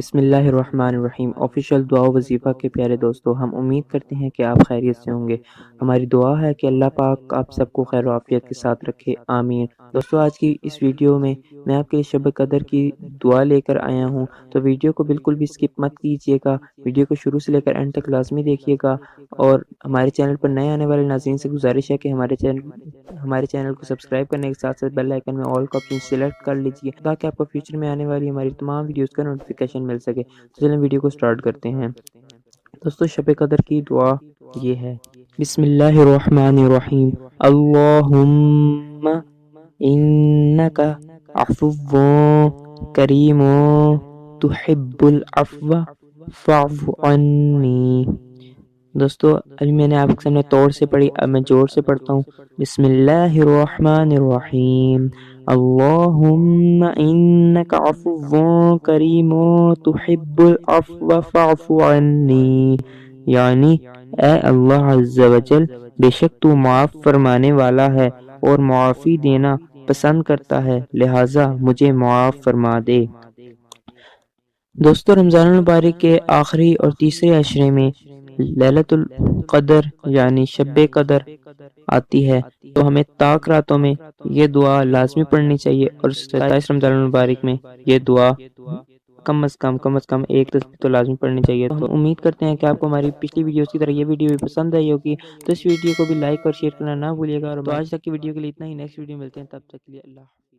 بسم اللہ الرحمن الرحیم۔ آفیشیل دعا و وظیفہ کے پیارے دوستو، ہم امید کرتے ہیں کہ آپ خیریت سے ہوں گے۔ ہماری دعا ہے کہ اللہ پاک آپ سب کو خیر و عافیت کے ساتھ رکھے، آمین۔ دوستو، آج کی اس ویڈیو میں آپ کے شب قدر کی دعا لے کر آیا ہوں، تو ویڈیو کو بالکل بھی سکپ مت کیجیے گا، ویڈیو کو شروع سے لے کر اینڈ تک لازمی دیکھیے گا۔ اور ہمارے چینل پر نئے آنے والے ناظرین سے گزارش ہے کہ ہمارے چینل کو سبسکرائب کرنے کے ساتھ ساتھ بیل آئیکن میں آل کا آپشن سلیکٹ کر لیجیے تاکہ آپ کو فیوچر میں آنے والی ہماری تمام ویڈیوز کا نوٹیفیکیشن مل سکے۔ تو چلیں ویڈیو کو سٹارٹ کرتے ہیں۔ دوستو، شب قدر کی دعا یہ ہے: بسم اللہ الرحمن الرحیم، اللہم انک عفو کریم تحب العفو فاعف عنی۔ دوستو، ابھی میں نے آپ کے سامنے توڑ سے پڑھی، اب میں جوڑ سے پڑھتا ہوں۔ بسم اللہ الرحمن الرحیم، اللہم انک عفو کریم تحب العفو فاعف عنی، یعنی اے اللہ عز و جل، بے شک تو معاف فرمانے والا ہے اور معافی دینا پسند کرتا ہے، لہٰذا مجھے معاف فرما دے۔ دوستو، رمضان المبارک کے آخری اور تیسرے عشرے میں لیلۃ القدر یعنی شب قدر آتی ہے، تو ہمیں طاق راتوں میں یہ دعا لازمی پڑھنی چاہیے، اور 27 رمضان المبارک میں یہ دعا کم از کم ایک تسبیح تو لازمی پڑھنی چاہیے۔ تو امید کرتے ہیں کہ آپ کو ہماری پچھلی ویڈیوز کی طرح یہ ویڈیو بھی پسند آئی ہوگی، تو اس ویڈیو کو بھی لائک اور شیئر کرنا نہ بھولیے گا۔ اور تو آج تک کی ویڈیو کے لیے اتنا ہی، نیکسٹ ویڈیو ملتے ہیں، تب تک کے لیے اللہ حافظ۔